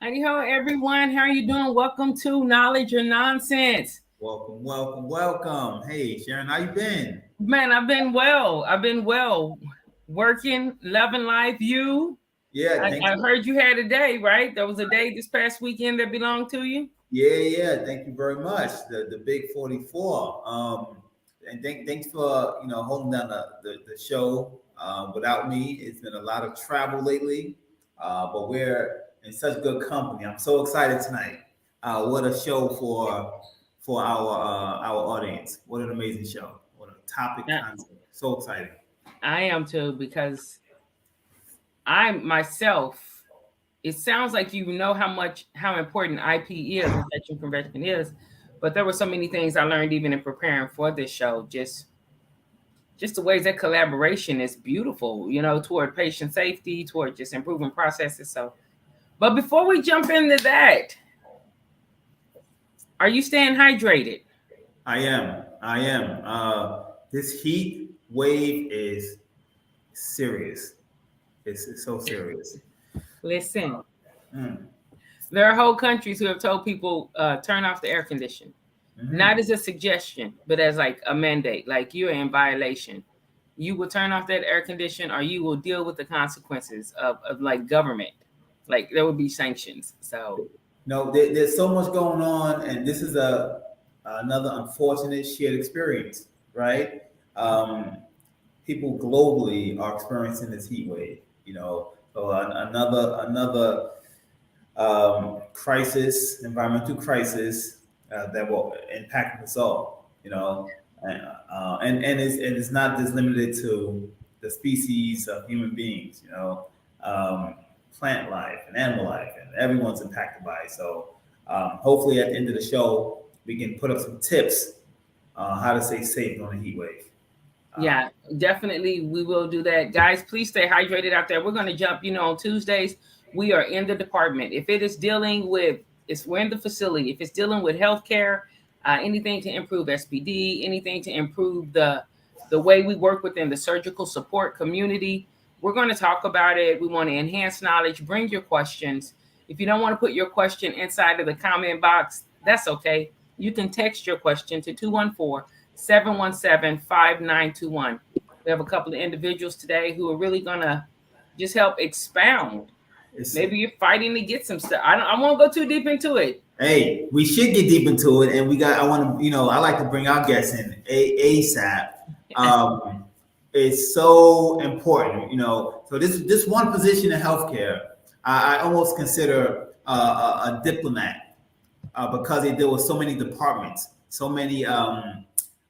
Howdy ho, everyone. How are you doing? Welcome to Knowledge or Nonsense. Welcome. Hey, Sharon, how you been? Man, I've been well. Working, loving life. You? Yeah, thanks. I heard you had a day, right? There was a day this past weekend that belonged to you. Yeah. Thank you very much. The big 44. And thanks for holding down the show. Without me, it's been a lot of travel lately. But we're in such good company. I'm so excited tonight. What a show for our audience. What an amazing show. What a topic concept. So exciting. I am too, because I myself, it sounds like you know how important IP is, infection prevention is, but there were so many things I learned even in preparing for this show. Just the ways that collaboration is beautiful, toward patient safety, toward just improving processes. So, but before we jump into that, are you staying hydrated? I am. This heat wave is serious. It's so serious. Listen, there are whole countries who have told people turn off the air conditioning, not as a suggestion, but as like a mandate. Like, you're in violation. You will turn off that air condition, or you will deal with the consequences of like government. Like, there will be sanctions. So no, there's so much going on, and this is another unfortunate shared experience, right? People globally are experiencing this heat wave. So another crisis, environmental crisis that will impact us all. And it's not just limited to the species of human beings. Plant life and animal life, and everyone's impacted by it. So hopefully, at the end of the show, we can put up some tips how to stay safe during the heat wave. Yeah, definitely. We will do that. Guys, please stay hydrated out there. We're going to jump, on Tuesdays. We are in the department. If it is dealing with, we're in the facility. If it's dealing with healthcare, anything to improve SPD, anything to improve the way we work within the surgical support community, we're going to talk about it. We want to enhance knowledge. Bring your questions. If you don't want to put your question inside of the comment box, that's okay. You can text your question to 214-717-5921. We have a couple of individuals today who are really going to just help expound. Maybe you're fighting to get some stuff. I won't go too deep into it. Hey, we should get deep into it, and I like to bring our guests in ASAP. It's so important, So this one position in healthcare, I almost consider a diplomat because they deal with so many departments, so many. They have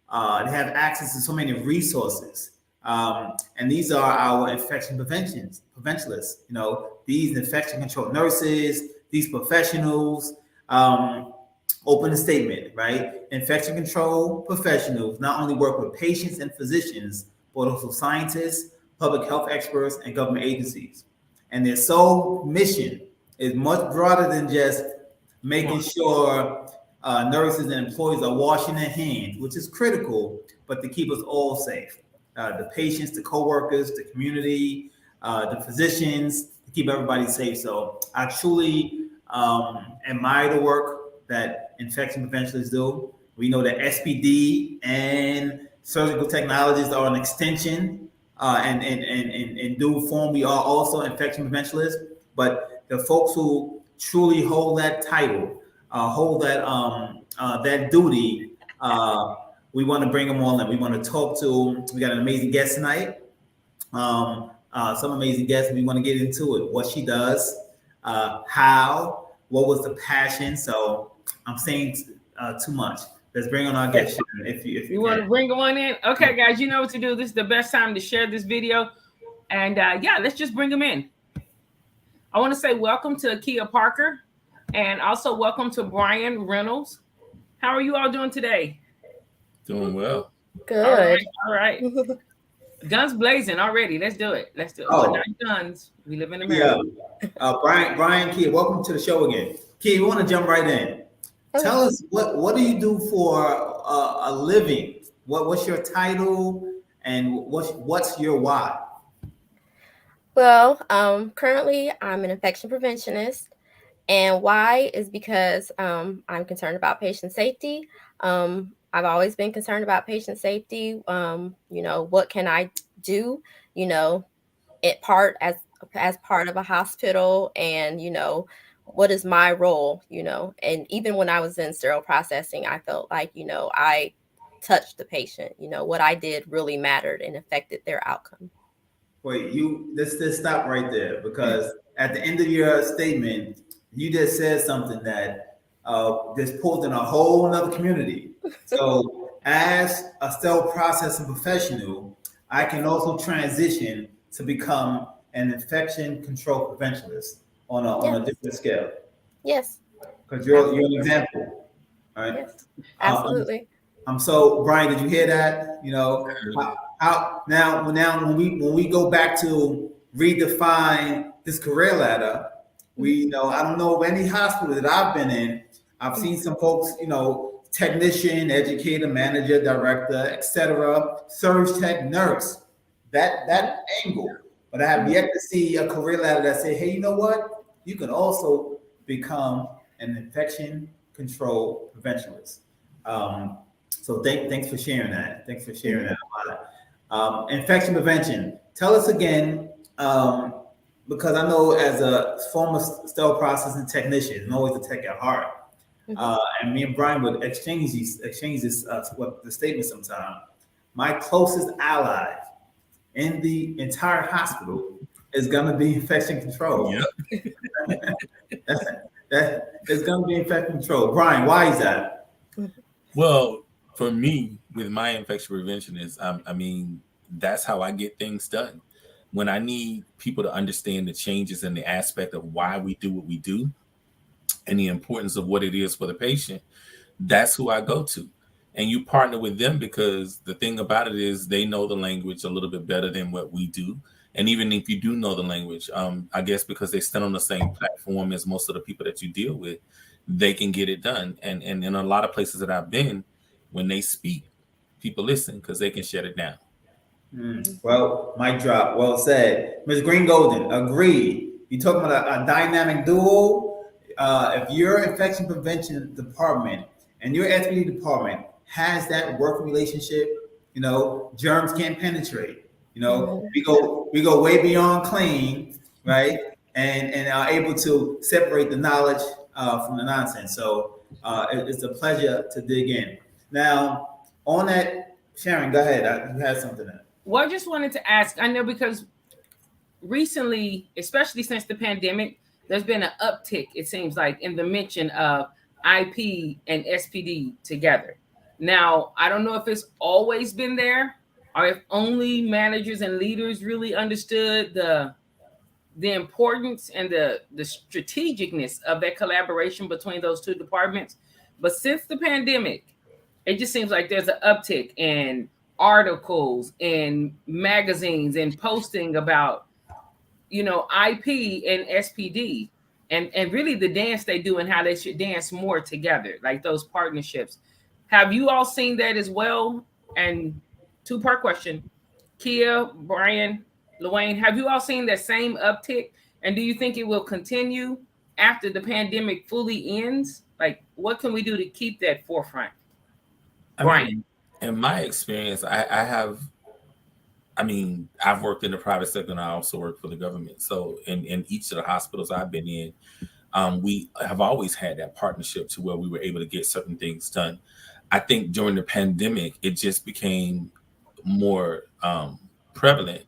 access to so many resources, and these are our infection preventionists. These infection control nurses, these professionals. Open a statement, right? Infection control professionals not only work with patients and physicians, but also scientists, public health experts, and government agencies. And their sole mission is much broader than just making sure nurses and employees are washing their hands, which is critical, but to keep us all safe. The patients, the co-workers, the community, the physicians, to keep everybody safe. So I truly admire the work that infection preventionists do. We know that SPD and surgical technologists are an extension, and in due form, we are also infection preventionists. But the folks who truly hold that title, hold that duty, we want to bring them all in. We want to talk to. We got an amazing guest tonight. Some amazing guests. We want to get into it. What she does, how, what was the passion. So I'm saying too much. Let's bring on our guest. If you want to bring one in, okay, guys, you know what to do. This is the best time to share this video, and let's just bring them in. I want to say welcome to Akia Parker, and also welcome to Brian Reynolds. How are you all doing today? Doing well. Good. All right. Guns blazing already. Let's do it. Oh, not guns. We live in America. Yeah. Brian Kia, welcome to the show again. Kia, we want to jump right in. Tell us what do you do for a living? What's your title, and what's your why? Well, currently I'm an infection preventionist, And why is because I'm concerned about patient safety. I've always been concerned about patient safety. What can I do? It part as part of a hospital, and what is my role? And even when I was in sterile processing, I felt like I touched the patient. What I did really mattered and affected their outcome. Wait, let's stop right there, because at the end of your statement, you just said something that just pulled in a whole nother community. So, as a sterile processing professional, I can also transition to become an infection control preventionist on a different scale. Yes. Because you're an example, right? Yes. Absolutely. So Brian, did you hear that? How now when we go back to redefine this career ladder, I don't know of any hospital that I've been in. I've seen some folks, technician, educator, manager, director, etc., surge tech, nurse, that angle. But I have yet to see a career ladder that say, hey, you know what? You can also become an infection control preventionist. So thanks for sharing that. Thanks for sharing that. Infection prevention. Tell us again, because I know as a former sterile processing technician, and always a tech at heart, and me and Brian would exchange this what the statement sometime. My closest ally in the entire hospital is going to be infection control. Yep. that is going to be infection control. Brian, why is that? Well, for me, with my infection prevention that's how I get things done. When I need people to understand the changes and the aspect of why we do what we do and the importance of what it is for the patient, that's who I go to. And you partner with them because the thing about it is they know the language a little bit better than what we do. And even if you do know the language, I guess because they stand on the same platform as most of the people that you deal with, they can get it done. And in a lot of places that I've been, when they speak, people listen because they can shut it down. Well, mic drop. Well said. Ms. Green Golden, agreed. You talking about a dynamic duo? If your infection prevention department and your SPD department has that working relationship, germs can't penetrate. We go way beyond clean, right? And are able to separate the knowledge from the nonsense. So it's a pleasure to dig in. Now, on that, Sharon, go ahead. You had something there. Well, I just wanted to ask, I know because recently, especially since the pandemic, there's been an uptick, it seems like, in the mention of IP and SPD together. Now, I don't know if it's always been there or if only managers and leaders really understood the importance and the strategicness of that collaboration between those two departments. But since the pandemic, it just seems like there's an uptick in articles and magazines and posting about IP and SPD and really the dance they do and how they should dance more together, like those partnerships. Have you all seen that as well? And two-part question, Kia, Brian, Luane, have you all seen that same uptick? And do you think it will continue after the pandemic fully ends? Like, what can we do to keep that forefront? Brian. In my experience, I've worked in the private sector and I also work for the government. So in each of the hospitals I've been in, we have always had that partnership to where we were able to get certain things done. I think during the pandemic, it just became more prevalent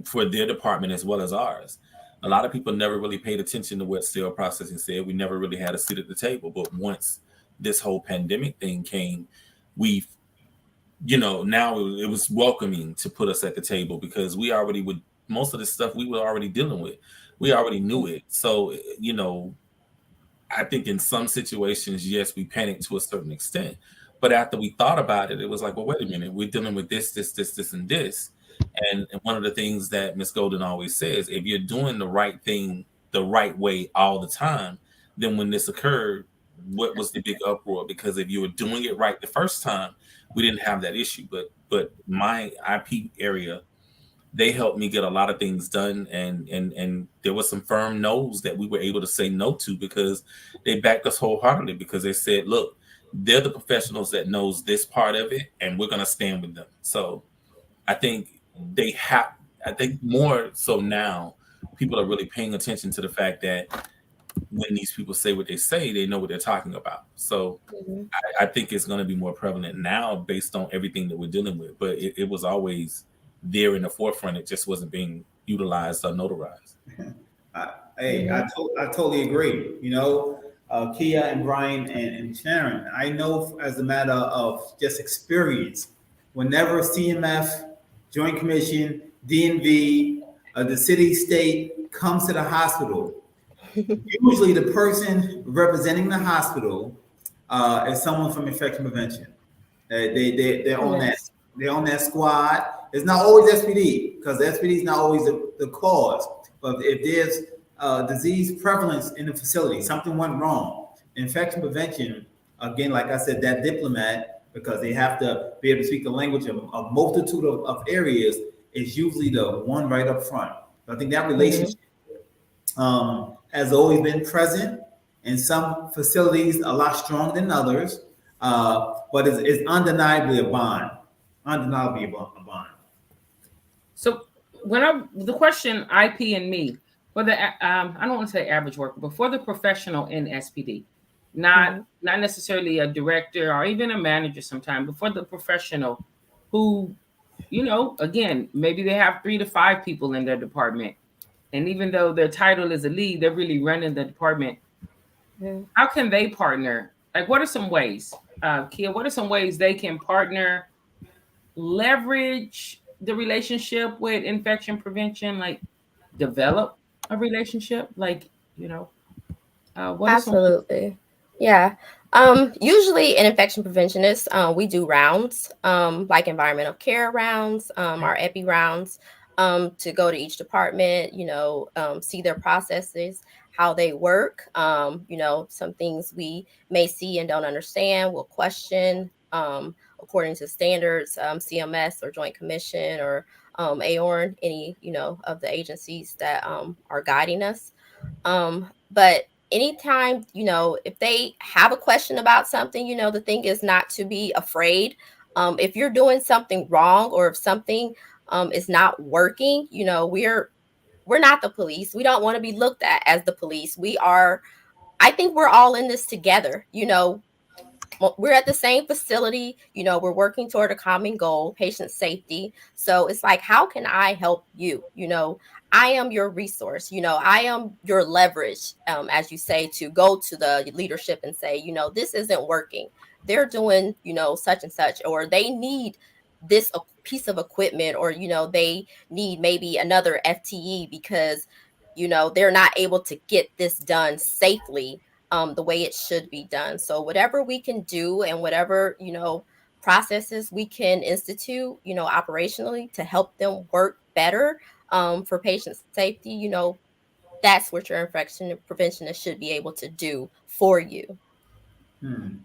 for their department as well as ours. A lot of people never really paid attention to what sterile processing said. We never really had a seat at the table. But once this whole pandemic thing came, we now it was welcoming to put us at the table because we already would, most of the stuff we were already dealing with. We already knew it. So, I think in some situations, yes, we panicked to a certain extent. But after we thought about it, it was like, well, wait a minute, we're dealing with this, and this. And one of the things that Ms. Golden always says, if you're doing the right thing the right way all the time, then when this occurred, what was the big uproar? Because if you were doing it right the first time, we didn't have that issue. But my IP area, they helped me get a lot of things done, and there was some firm no's that we were able to say no to because they backed us wholeheartedly, because they said, look, they're the professionals that knows this part of it, and we're going to stand with them. So I think I think more so now, people are really paying attention to the fact that when these people say what they say, they know what they're talking about. So I think it's going to be more prevalent now based on everything that we're dealing with. But it was always there in the forefront. It just wasn't being utilized or notarized. I totally agree. You know, Kia and Brian and Sharon, I know as a matter of just experience, whenever CMF, Joint Commission, DNV, the city, state comes to the hospital, usually the person representing the hospital is someone from infection prevention. They're on that squad. It's not always SPD, because the SPD is not always the cause. But if there's disease prevalence in the facility, something went wrong, infection prevention, again, like I said, that diplomat, because they have to be able to speak the language of a multitude of areas, is usually the one right up front. I think that relationship has always been present in some facilities, a lot stronger than others, but it's undeniably a bond. Undeniably a bond. So the question IP and me, for the I don't want to say average worker, but for the professional in SPD, not necessarily a director or even a manager sometimes, but for the professional who, you know, again, maybe they have 3 to 5 people in their department, and even though their title is a lead, they're really running the department. How can they partner? Like, what are some ways, Kia? What are some ways they can partner, leverage the relationship with infection prevention, like develop a relationship, like, you know, what Absolutely. Yeah. Usually in infection preventionists, we do rounds, like environmental care rounds, our epi rounds, to go to each department, you know, see their processes, how they work. You know, some things we may see and don't understand, we'll question, according to standards, CMS or Joint Commission or AORN, any, you know, of the agencies that are guiding us. But anytime, you know, if they have a question about something, you know, the thing is not to be afraid. If you're doing something wrong, or if something is not working, you know, we're not the police. We don't want to be looked at as the police. I think we're all in this together. You know, we're at the same facility, you know, we're working toward a common goal, patient safety. So it's like, how can I help you? You know, I am your resource, you know, I am your leverage, as you say, to go to the leadership and say, you know, this isn't working. They're doing, you know, such and such, or they need this piece of equipment, or, you know, they need maybe another FTE because, you know, they're not able to get this done safely, the way it should be done. So whatever we can do, and whatever, you know, processes we can institute, you know, operationally to help them work better, for patient safety, you know, that's what your infection preventionist should be able to do for you.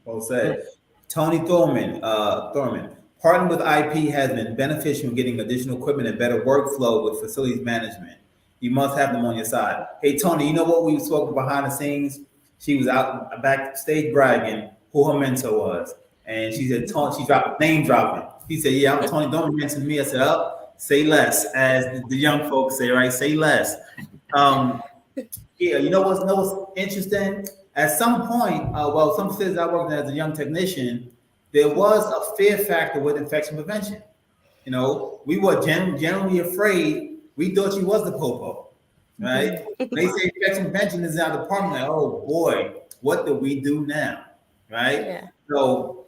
Well said. Tony Thorman, partnering with IP has been beneficial in getting additional equipment and better workflow with facilities management. You must have them on your side. Hey, Tony, you know what we spoke behind the scenes? She was out backstage bragging who her mentor was. And she said, Tony, she dropped name dropping. He said, yeah, I'm Tony Thorman mentioned me. I said, oh, say less, as the young folks say, right? Say less. Yeah, you know what's interesting? At some point, well, some cities I worked in as a young technician, there was a fear factor with infection prevention. You know, we were generally afraid. We thought you was the popo, right? They say infection prevention is our department. Like, oh boy, what do we do now, right? Yeah. So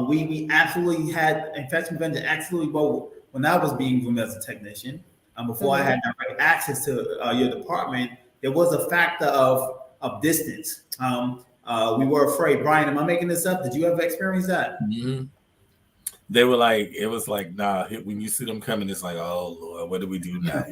we absolutely had infection prevention. Absolutely, well, when I was being groomed as a technician, before I had direct access to your department, there was a factor of distance. We were afraid. Brian, am I making this up? Did you ever experience that? They were like, it was like, nah, when you see them coming, it's like, oh Lord, what do we do now?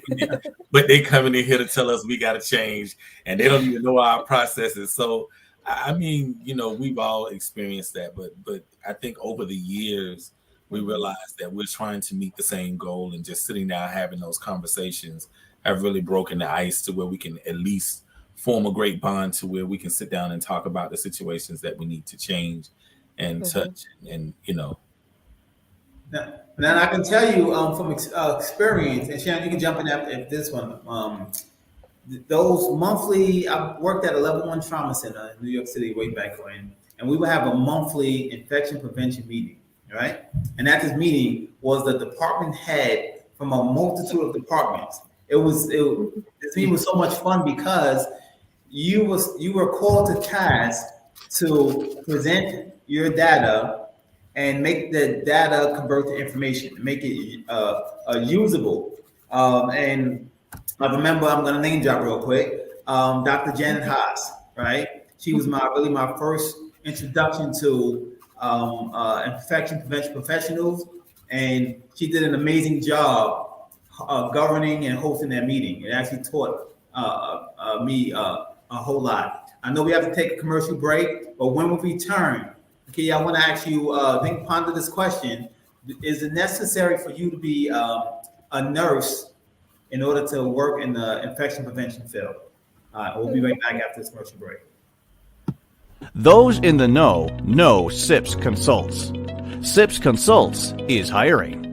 But they coming in here to tell us we got to change, and they don't even know our processes. So, I mean, you know, we've all experienced that, but I think over the years, we realize that we're trying to meet the same goal, and just sitting down having those conversations have really broken the ice to where we can at least form a great bond to where we can sit down and talk about the situations that we need to change and touch, and Now, I can tell you from experience, and Shannon, you can jump in at this one. Those monthly, I worked at a level 1 trauma center in New York City way back when, and we would have a monthly infection prevention meeting, right? And at this meeting was the department head from a multitude of departments. This meeting was so much fun because you were called to task to present your data and make the data convert to information, make it usable. And I remember, I'm going to name drop real quick, Dr. Janet Haas, right? She was my first introduction to infection prevention professionals, and she did an amazing job governing and hosting that meeting. It actually taught me a whole lot. I know we have to take a commercial break, but when we return, okay, I want to ask you, ponder this question. Is it necessary for you to be a nurse in order to work in the infection prevention field? We'll be right back after this commercial break. Those in the know SIPS Consults. SIPS Consults is hiring.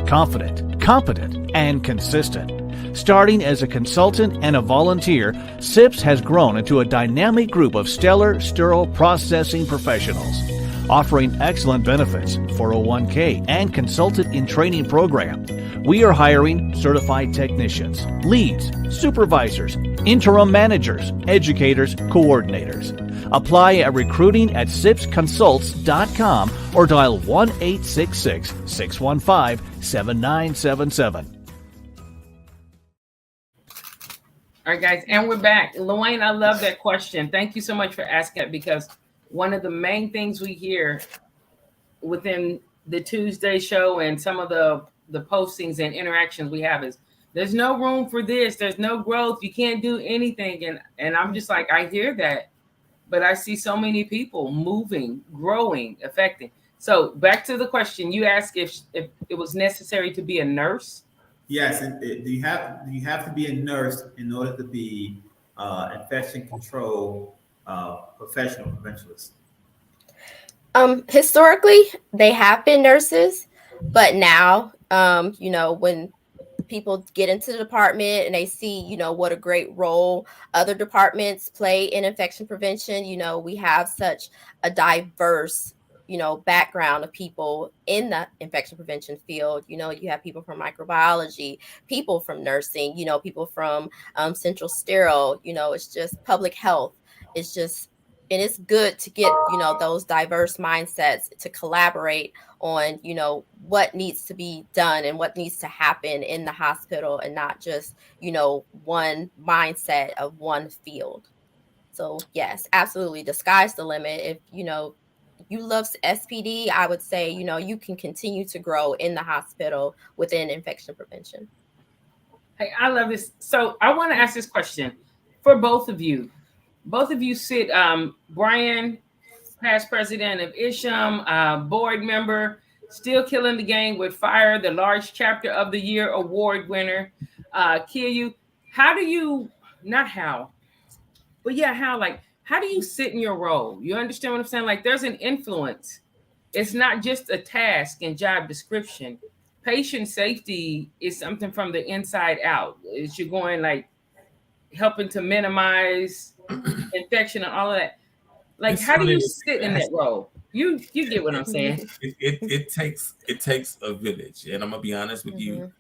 Confident, competent, and consistent. Starting as a consultant and a volunteer, SIPS has grown into a dynamic group of stellar sterile processing professionals, offering excellent benefits, 401k, and consultant in training program. We are hiring certified technicians, leads, supervisors, interim managers, educators, coordinators. Apply at recruiting@sipsconsults.com or dial 1-866-615-7977. All right, guys, and we're back. Luane, I love that question. Thank you so much for asking it, because one of the main things we hear within the Tuesday show and some of the postings and interactions we have is, there's no room for this. There's no growth. You can't do anything. And I'm just like, I hear that, but I see so many people moving, growing, affecting. So back to the question you asked, if it was necessary to be a nurse. Yes, and do you have to be a nurse in order to be infection control professional preventionist? Historically, they have been nurses, but now, when people get into the department and they see, what a great role other departments play in infection prevention, we have such a diverse background of people in the infection prevention field. You have people from microbiology, people from nursing, people from central sterile, it's just public health. It's just, and it's good to get, those diverse mindsets to collaborate on, what needs to be done and what needs to happen in the hospital, and not just, one mindset of one field. So yes, absolutely. The sky's the limit. If, you love SPD, I would say, you can continue to grow in the hospital within infection prevention. Hey, I love this. So I want to ask this question for both of you. Both of you sit, Brian, past president of ISHM, board member, still killing the game with F.I.R.E, the large chapter of the year award winner. Kiyu, how do you sit in your role? You understand what I'm saying? Like, there's an influence. It's not just a task and job description. Patient safety is something from the inside out. It's you're going like helping to minimize infection and all of that. Like, it's how do you sit in that role? You get what I'm saying? It takes a village, and I'm gonna be honest with you.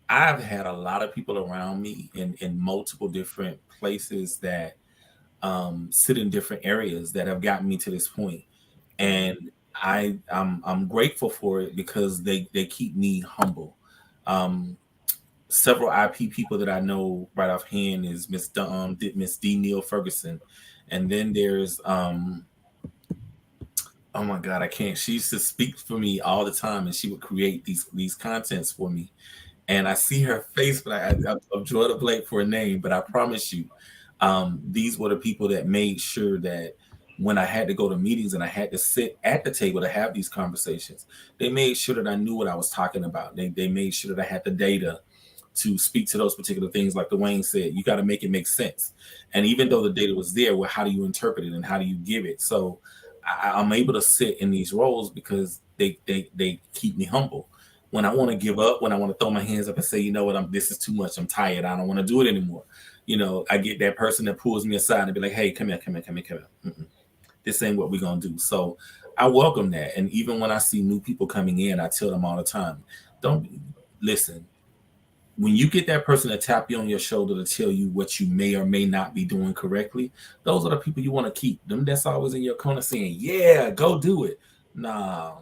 I've had a lot of people around me in multiple different places that sit in different areas that have gotten me to this point, and I'm grateful for it because they keep me humble. Several IP people that I know right offhand is Miss D. Neil Ferguson, and then there's oh my God, I can't. She used to speak for me all the time, and she would create these contents for me. And I see her face, but I'm drawing a blank for a name. But I promise you, these were the people that made sure that when I had to go to meetings and I had to sit at the table to have these conversations, they made sure that I knew what I was talking about. They made sure that I had the data to speak to those particular things. Like Dwayne said, you got to make it make sense. And even though the data was there, well, how do you interpret it and how do you give it? So I'm able to sit in these roles because they keep me humble. When I want to give up, when I want to throw my hands up and say, you know what, this is too much. I'm tired. I don't want to do it anymore. You know, I get that person that pulls me aside and be like, hey, come here. Mm-mm. This ain't what we're going to do. So I welcome that. And even when I see new people coming in, I tell them all the time, don't listen. When you get that person to tap you on your shoulder to tell you what you may or may not be doing correctly, those are the people you want to keep. Them that's always in your corner saying, yeah, go do it. Nah,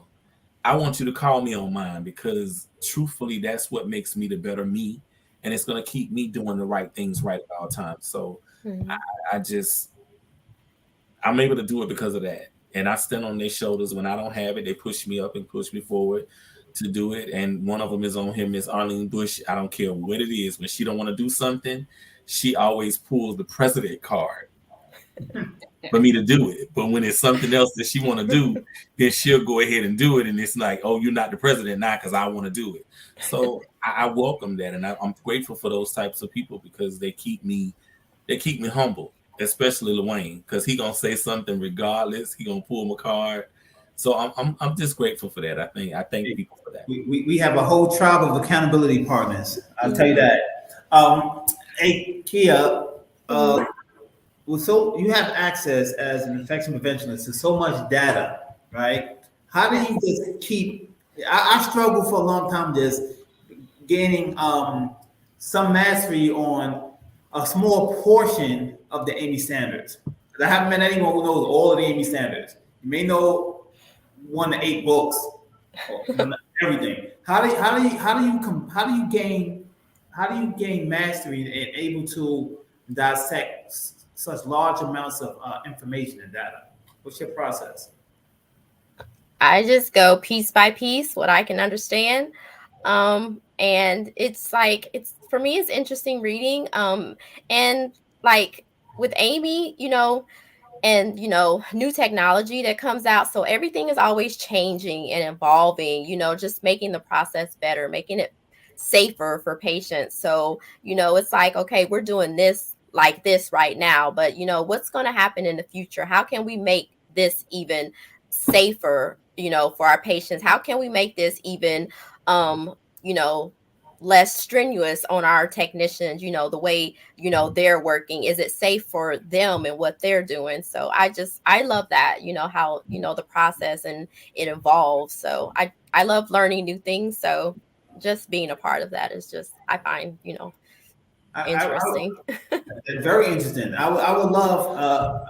I want you to call me on mine, because truthfully, that's what makes me the better me. And it's going to keep me doing the right things right at all times. So I'm able to do it because of that. And I stand on their shoulders. When I don't have it, they push me up and push me forward to do it. And one of them is on here, Miss Arlene Bush. I don't care what it is. When she don't want to do something, she always pulls the president card for me to do it. But when it's something else that she want to do, then she'll go ahead and do it. And it's like, oh, you're not the president now because I want to do it. So I welcome that. And I'm grateful for those types of people, because they keep me humble, especially Dwayne, because he going to say something regardless. He going to pull my card. So I'm just grateful for that. I thank people for that. We have a whole tribe of accountability partners. I'll tell you that. Hey, Kia, so you have access as an infection preventionist to so much data, right? How do you just keep? I struggle for a long time just gaining some mastery on a small portion of the Amy standards. I haven't met anyone who knows all of the Amy standards. You may know 1 to 8 books, everything. How do you gain mastery and able to dissect such large amounts of information and data? What's your process? I just go piece by piece, what I can understand. And it's like, for me, it's interesting reading. And like with Amy, and new technology that comes out, so everything is always changing and evolving, just making the process better, making it safer for patients. So it's like, okay, we're doing this like this right now, but what's going to happen in the future? How can we make this even safer, for our patients? How can we make this even less strenuous on our technicians, the way, they're working? Is it safe for them and what they're doing? So I love that, how, the process and it evolves. So I love learning new things. So just being a part of that is just, I find, interesting. Very interesting. I would love,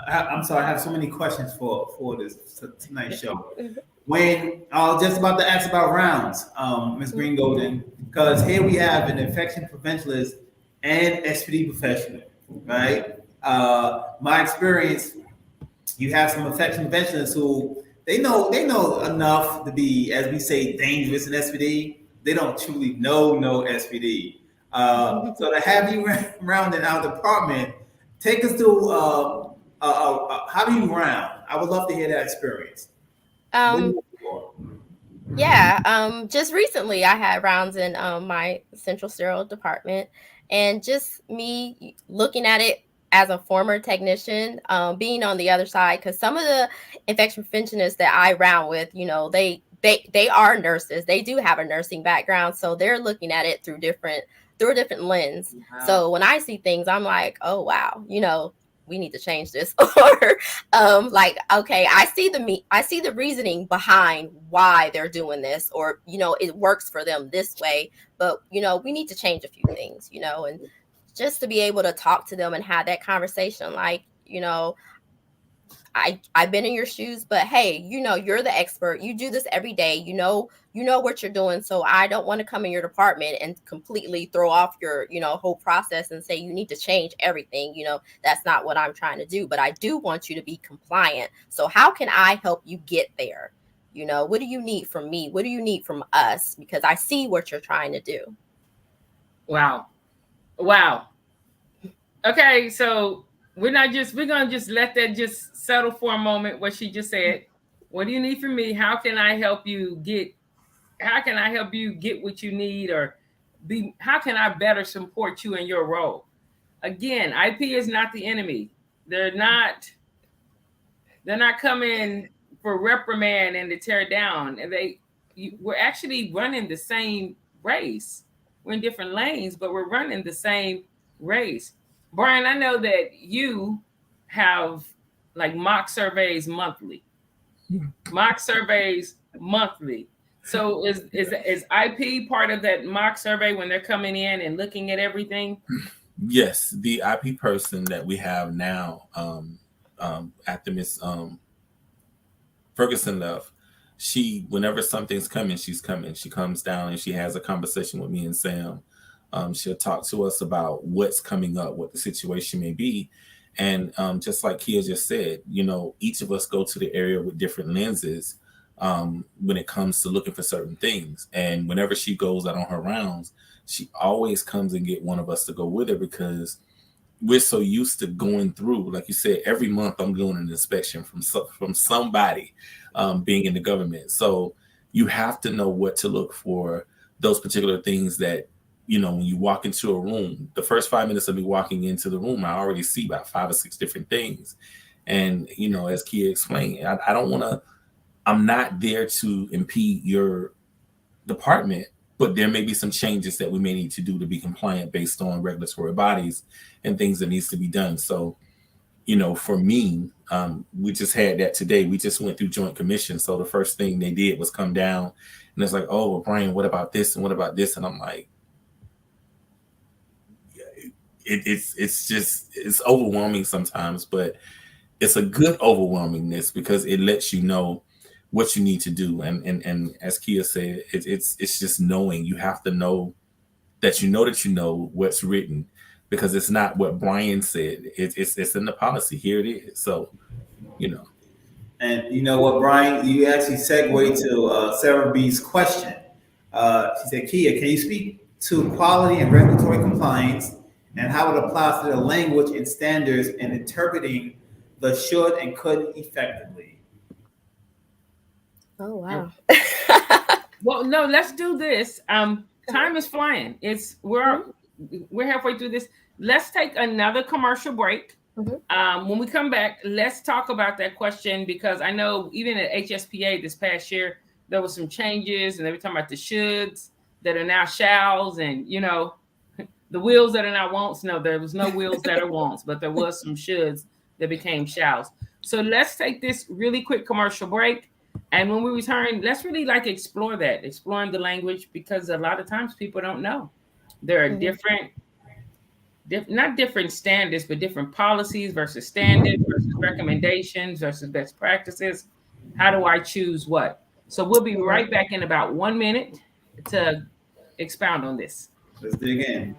I'm sorry, I have so many questions for this tonight's show. When I was just about to ask about rounds, Ms. Green Golden, because here we have an infection preventionist and SPD professional, right? My experience, you have some infection preventionists who they know enough to be, as we say, dangerous in SPD. They don't truly know SPD. So to have you round in our department, take us through how do you round? I would love to hear that experience. Just recently I had rounds in my central sterile department, and just me looking at it as a former technician, being on the other side, because some of the infection preventionists that I round with, they are nurses. They do have a nursing background, so they're looking at it through a different lens. Wow. So when I see things, I'm like, oh wow, we need to change this. Or like, okay, I see the reasoning behind why they're doing this, or it works for them this way, but we need to change a few things, and just to be able to talk to them and have that conversation, like, I've been in your shoes, but hey, you're the expert. You do this every day. You know what you're doing. So I don't want to come in your department and completely throw off your, whole process and say you need to change everything. That's not what I'm trying to do, but I do want you to be compliant. So how can I help you get there? What do you need from me? What do you need from us? Because I see what you're trying to do. Wow. Okay. So we're gonna just let that just settle for a moment. What she just said. What do you need from me? How can I help you get what you need, or how can I better support you in your role? Again, IP is not the enemy. They're not coming for reprimand and to tear down. And we're actually running the same race. We're in different lanes, but we're running the same race. Brian, I know that you have like mock surveys monthly. So is IP part of that mock survey when they're coming in and looking at everything? Yes, the IP person that we have now, after Miss Ferguson left, whenever something's coming, she's coming. She comes down and she has a conversation with me and Sam. She'll talk to us about what's coming up, what the situation may be. And just like Kia just said, each of us go to the area with different lenses when it comes to looking for certain things. And whenever she goes out on her rounds, she always comes and get one of us to go with her, because we're so used to going through, like you said, every month I'm doing an inspection from somebody being in the government. So you have to know what to look for, those particular things that, when you walk into a room, the first 5 minutes of me walking into the room, I already see about 5 or 6 different things. And, as Kia explained, I'm not there to impede your department, but there may be some changes that we may need to do to be compliant based on regulatory bodies and things that needs to be done. So, for me, we just had that today. We just went through Joint Commission. So the first thing they did was come down and it's like, oh, well, Brian, what about this? And what about this? And I'm like, it's overwhelming sometimes, but it's a good overwhelmingness because it lets you know what you need to do. And as Kia said, it's just knowing. You have to know that you know what's written, because it's not what Brian said. It's in the policy. Here it is. So, And you know what, Brian, you actually segue to Sarah B's question. She said, Kia, can you speak to quality and regulatory compliance and how it applies to the language and standards in interpreting the should and couldn't effectively? Oh, wow. Well, no, let's do this. Time is flying. We're halfway through this. Let's take another commercial break. When we come back, let's talk about that question, because I know even at HSPA this past year, there was some changes and they were talking about the shoulds that are now shalls, and the wills that are now won'ts. No, there was no wills that are won'ts, but there was some shoulds that became shalls. So let's take this really quick commercial break. And when we return, let's really exploring the language, because a lot of times people don't know. There are not different standards, but different policies versus standards versus recommendations versus best practices. How do I choose what? So we'll be right back in about 1 minute to expound on this. Let's dig in.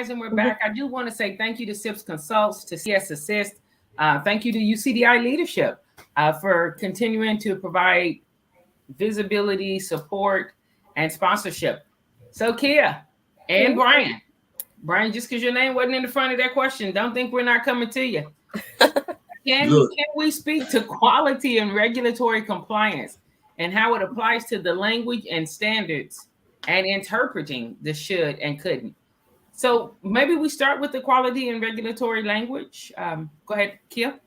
And we're back. I do want to say thank you to SIPS Consults, to CS Assist. Thank you to UCDI leadership for continuing to provide visibility, support, and sponsorship. So Kia and Brian, Brian, just because your name wasn't in the front of that question, don't think we're not coming to you. Can we speak to quality and regulatory compliance and how it applies to the language and standards and interpreting the should and couldn't? So maybe we start with the quality and regulatory language. Go ahead, Kia.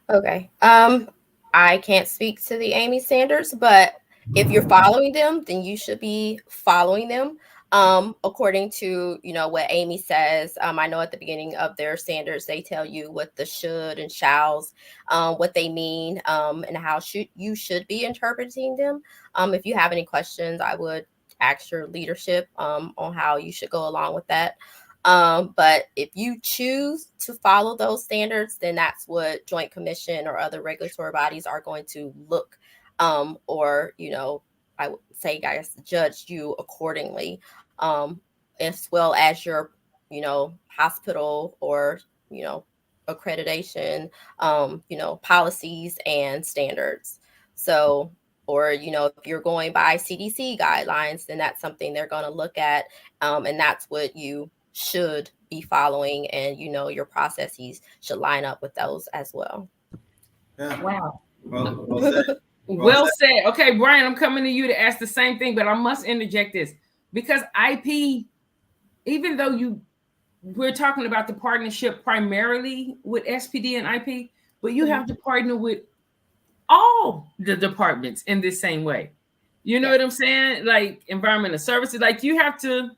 Okay. I can't speak to the AAMI standards, but if you're following them, then you should be following them according to, what AAMI says. I know at the beginning of their standards, they tell you what the should and shalls, what they mean, and how you should be interpreting them. If you have any questions, I would ask your leadership on how you should go along with that. But if you choose to follow those standards, then that's what Joint Commission or other regulatory bodies are going to look, or, I would say, guys, judge you accordingly, as well as your, hospital or, accreditation, policies and standards. So, or, if you're going by CDC guidelines, then that's something they're going to look at. And that's what you should be following, and your processes should line up with those as well. Yeah. Wow. Well said. Well said. Okay, Brian, I'm coming to you to ask the same thing, but I must interject this because IP, even though we're talking about the partnership primarily with SPD and IP, but you have to partner with all the departments in this same way. You know what I'm saying? Like environmental services, like you have to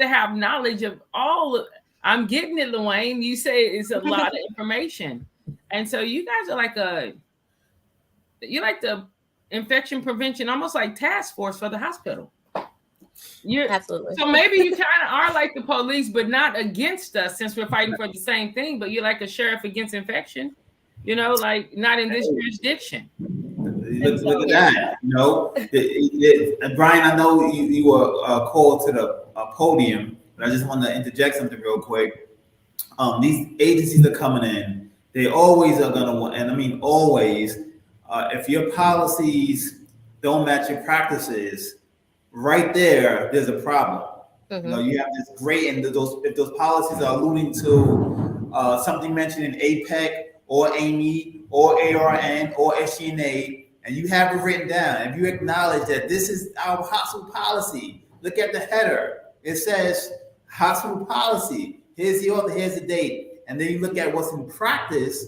have knowledge of all. I'm getting it, Luane. You say it's a lot of information. And so you guys are like you're like the infection prevention, almost like task force for the hospital. Absolutely. So maybe you kind of are like the police, but not against us, since we're fighting for the same thing, but you're like a sheriff against infection, like not in this jurisdiction. Look at that. Brian, I know you were called to the podium, but I just want to interject something real quick. These agencies are coming in. They always are going to want, and I mean always, if your policies don't match your practices, right there's a problem. Mm-hmm. You have this great, and if those policies are alluding to something mentioned in APEC or AAMI or ARN or SGNA, and you have it written down, if you acknowledge that this is our hospital policy, look at the header. It says hospital policy. Here's the author, here's the date. And then you look at what's in practice,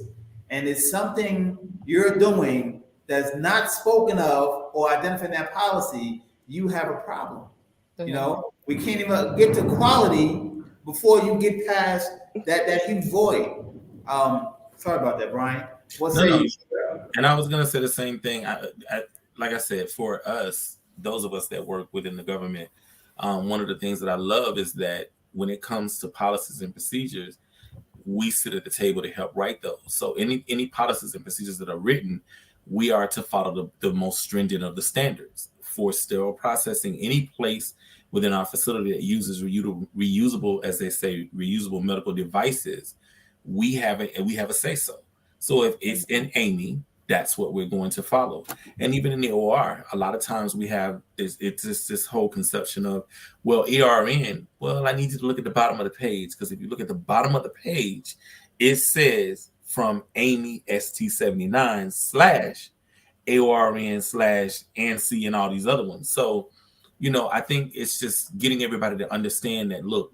and it's something you're doing that's not spoken of or identified in that policy, you have a problem. Mm-hmm. We can't even get to quality before you get past that huge void. Sorry about that, Brian. And I was going to say the same thing. Like I said, for us, those of us that work within the government, one of the things that I love is that when it comes to policies and procedures, we sit at the table to help write those. So any policies and procedures that are written, we are to follow the most stringent of the standards for sterile processing. Any place within our facility that uses reusable, as they say, reusable medical devices, we have a say so. So if it's in AAMI, that's what we're going to follow. And even in the OR, a lot of times we have this whole conception of, well, ERN, well, I need you to look at the bottom of the page, because if you look at the bottom of the page, it says from AAMI ST79 /AORN/ANSI and all these other ones. So, I think it's just getting everybody to understand that, look,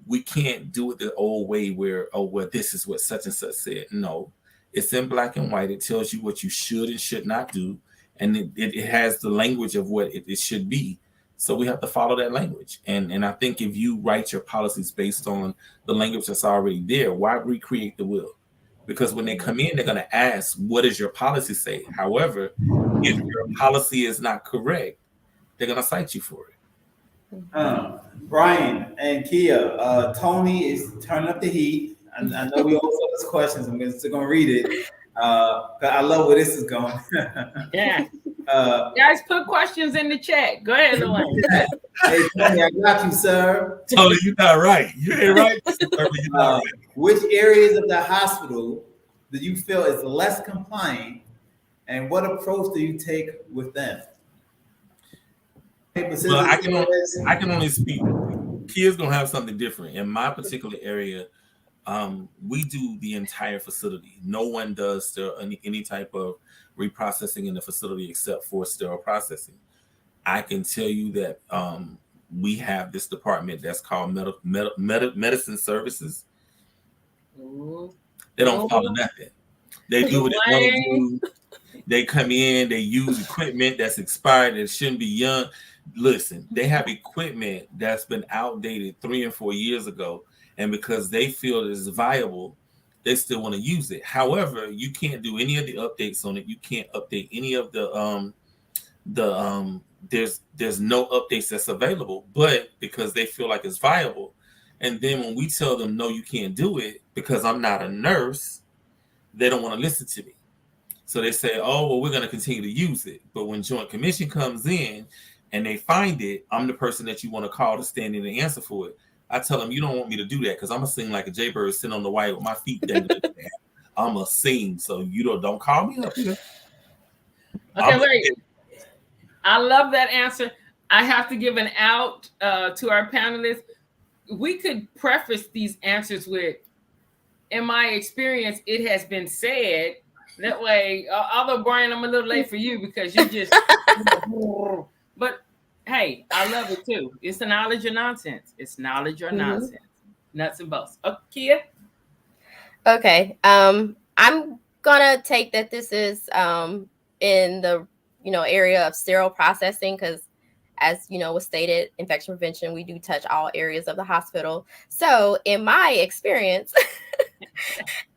we can't do it the old way where, this is what such and such said. No, it's in black and white. It tells you what you should and should not do. And it has the language of what it should be. So we have to follow that language. And I think if you write your policies based on the language that's already there, why recreate the wheel? Because when they come in, they're going to ask, what does your policy say? However, if your policy is not correct, they're going to cite you for it. Brian and Kia, Tony is turning up the heat. I know we always have those questions. I'm still going to read it. I love where this is going. Yeah. Guys, put questions in the chat. Go ahead, Luane. Hey, Tony, I got you, sir. Tony, you're not right. You ain't right. You're not right. Which areas of the hospital do you feel is less compliant, and what approach do you take with them? Well, I can only speak Kids gonna have something different. In my particular area, we do the entire facility. No one does any type of reprocessing in the facility except for sterile processing. I can tell you that we have this department that's called medicine services. Ooh. They don't follow nothing. They do what they want to do. They come in, they use equipment that's expired that shouldn't be young. Listen, they have equipment that's been outdated 3 and 4 years ago, and because they feel it is viable, they still want to use it. However, you can't do any of the updates on it. You can't update any of there's no updates that's available, but because they feel like it's viable. And then when we tell them, no, you can't do it because I'm not a nurse, they don't want to listen to me. So they say, oh, well, we're going to continue to use it. But when Joint Commission comes in and they find it, I'm the person that you want to call to stand in and answer for it. I tell them, you don't want me to do that because I'm going to sing like a jaybird sitting on the wire with my feet dangling. I'm going to sing. So you don't call me up here. Okay, wait. I love that answer. I have to give an out to our panelists. We could preface these answers with, in my experience, it has been said. That way, although Brian, I'm a little late for you because you just, but hey, I love it too. It's the knowledge or nonsense. It's knowledge or nonsense. Nuts and bolts. Kia? Okay. I'm gonna take that this is in the area of sterile processing because, as was stated, infection prevention, we do touch all areas of the hospital. So in my experience,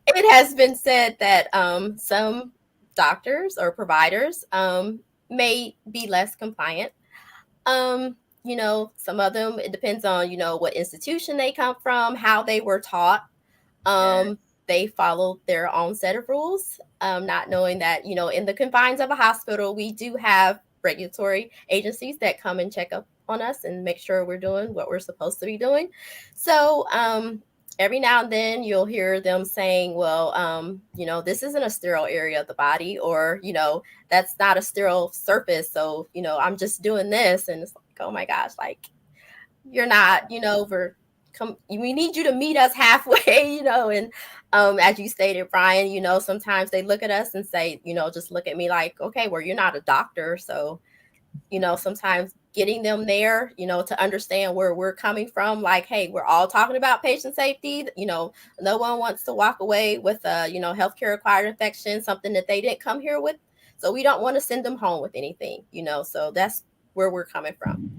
it has been said that some doctors or providers may be less compliant. Some of them, it depends on, what institution they come from, how they were taught. They follow their own set of rules, not knowing that, in the confines of a hospital, we do have regulatory agencies that come and check up on us and make sure we're doing what we're supposed to be doing. So every now and then you'll hear them saying, well, this isn't a sterile area of the body, or, that's not a sterile surface. So, I'm just doing this. And it's like, oh my gosh, like, you're not, we need you to meet us halfway, and as you stated, Brian, sometimes they look at us and say, just look at me like, okay, well, you're not a doctor. So, sometimes getting them there, to understand where we're coming from, like, hey, we're all talking about patient safety. No one wants to walk away with a, healthcare acquired infection, something that they didn't come here with. So we don't want to send them home with anything, so that's where we're coming from.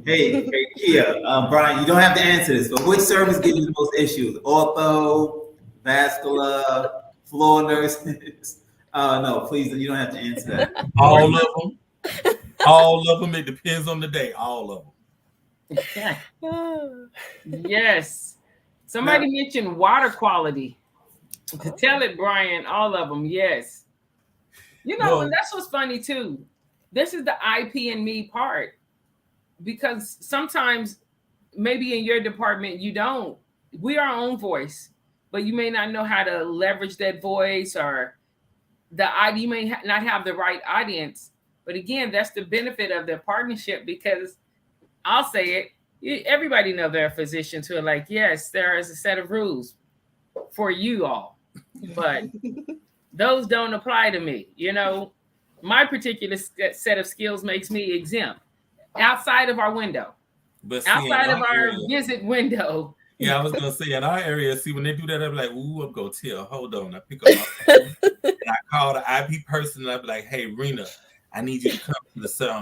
Hey, Kia, Brian, you don't have to answer this, but which service gives you the most issues? Ortho, vascular, floor nurses? No, please, you don't have to answer that. All of them. All of them. It depends on the day. All of them. Yes. Somebody mentioned water quality. Tell it, Brian. All of them. Yes. And that's what's funny too. This is the IP and me part, because sometimes maybe in your department you don't. We are our own voice, but you may not know how to leverage that voice, or you may not have the right audience. But again, that's the benefit of the partnership, because I'll say it, everybody knows there are physicians who are like, yes, there is a set of rules for you all, but those don't apply to me. My particular set of skills makes me exempt outside of our window, outside of our visit window. Yeah, I was going to say, in our area, see, when they do that, I'm like, ooh, I'm going to tell. Hold on. I pick up my phone, and I call the IP person, and I'm like, hey, Rena, I need you to come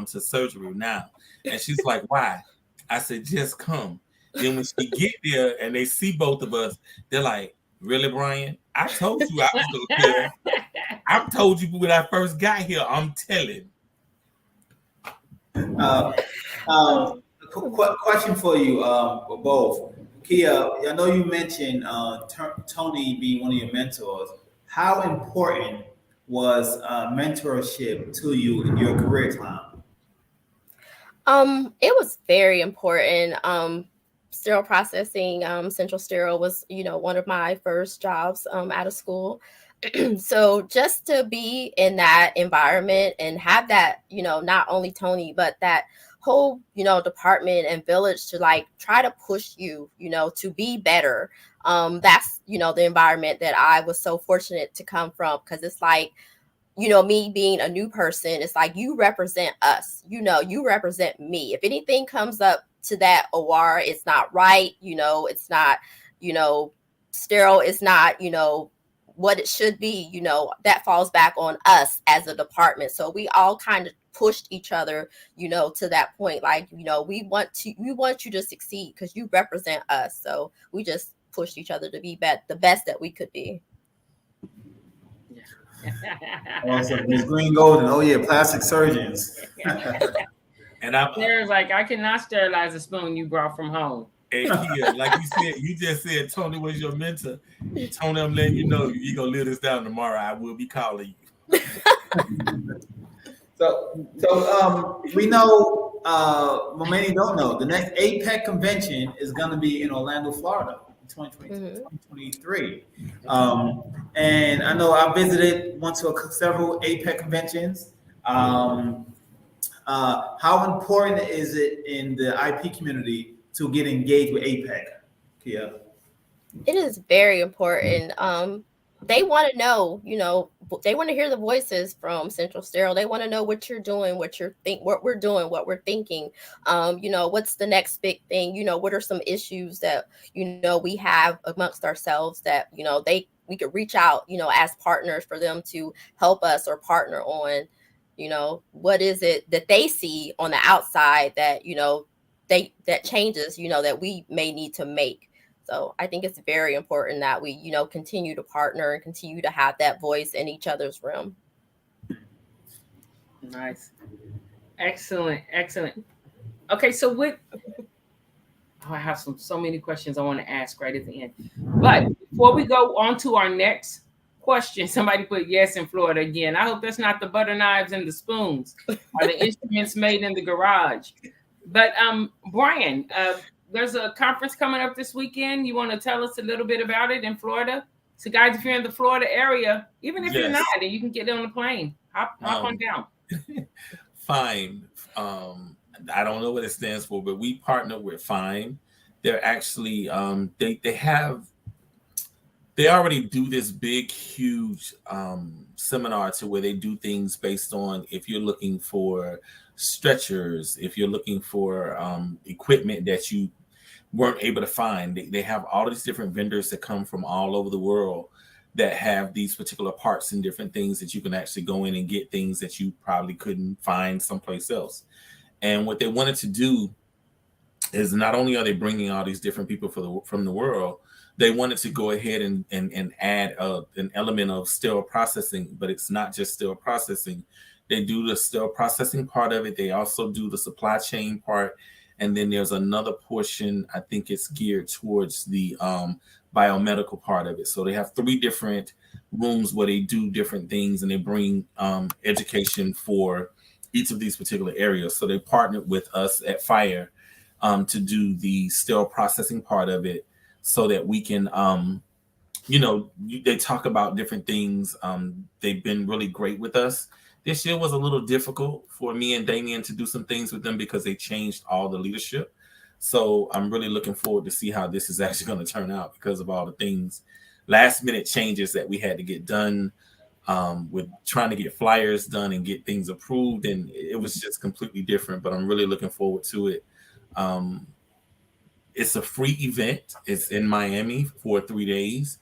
to surgery now. And she's like, why? I said, just come. Then when she get there and they see both of us, they're like, really, Brian? I told you I was going to care. I told you when I first got here, I'm telling. Question for you both. Kia, I know you mentioned Tony being one of your mentors. How important was mentorship to you in your career time? It was very important. Sterile processing, Central Sterile was, one of my first jobs out of school. So just to be in that environment and have that, not only Tony, but that whole, department and village to like try to push you, to be better. That's, the environment that I was so fortunate to come from, because it's like, me being a new person, it's like, you represent us, you represent me. If anything comes up to that OR, it's not right, it's not, sterile, it's not, what it should be, that falls back on us as a department. So we all kind of pushed each other, to that point. Like, we want you to succeed because you represent us. So we just pushed each other to be the best that we could be. Awesome. Ms. Green Golden. Oh yeah, plastic surgeons. And There's like, I cannot sterilize a spoon you brought from home. Hey, Kia, like you just said, Tony was your mentor. Tony, I'm letting you know you're gonna live this down tomorrow. I will be calling you. So we know, well, many don't know, the next APEC convention is going to be in Orlando, Florida, in 2023. And I know I went to several APEC conventions. How important is it in the IP community to get engaged with APEC, Kia? It is very important. They want to know, they want to hear the voices from Central Sterile. They want to know what you're doing, what we're doing, what we're thinking. What's the next big thing? What are some issues that, we have amongst ourselves that, we could reach out, as partners for them to help us or partner on, what is it that they see on the outside that, that changes, that we may need to make. So I think it's very important that we, continue to partner and continue to have that voice in each other's room. Nice. Excellent. Okay, so I have so many questions I want to ask right at the end. But before we go on to our next question, somebody put yes in Florida again. I hope that's not the butter knives and the spoons or the instruments made in the garage. But Brian, there's a conference coming up this weekend. You want to tell us a little bit about it in Florida? So guys, if you're in the Florida area, even if you're not, and you can get on the plane, hop on down. Fine. I don't know what it stands for, but we partner with Fine. They're actually, they already do this big, huge seminar to where they do things based on if you're looking for stretchers, if you're looking for equipment that you weren't able to find. They have all these different vendors that come from all over the world that have these particular parts and different things that you can actually go in and get things that you probably couldn't find someplace else. And what they wanted to do is not only are they bringing all these different people from the world, they wanted to go ahead and add an element of sterile processing, but it's not just sterile processing. They do the sterile processing part of it. They also do the supply chain part. And then there's another portion, I think it's geared towards the biomedical part of it. So they have 3 different rooms where they do different things and they bring education for each of these particular areas. So they partnered with us at F.I.R.E to do the sterile processing part of it so that we can, they talk about different things. They've been really great with us. This year was a little difficult for me and Damien to do some things with them because they changed all the leadership. So I'm really looking forward to see how this is actually going to turn out because of all the things, last minute changes that we had to get done with trying to get flyers done and get things approved. And it was just completely different, but I'm really looking forward to it. It's a free event. It's in Miami for 3 days.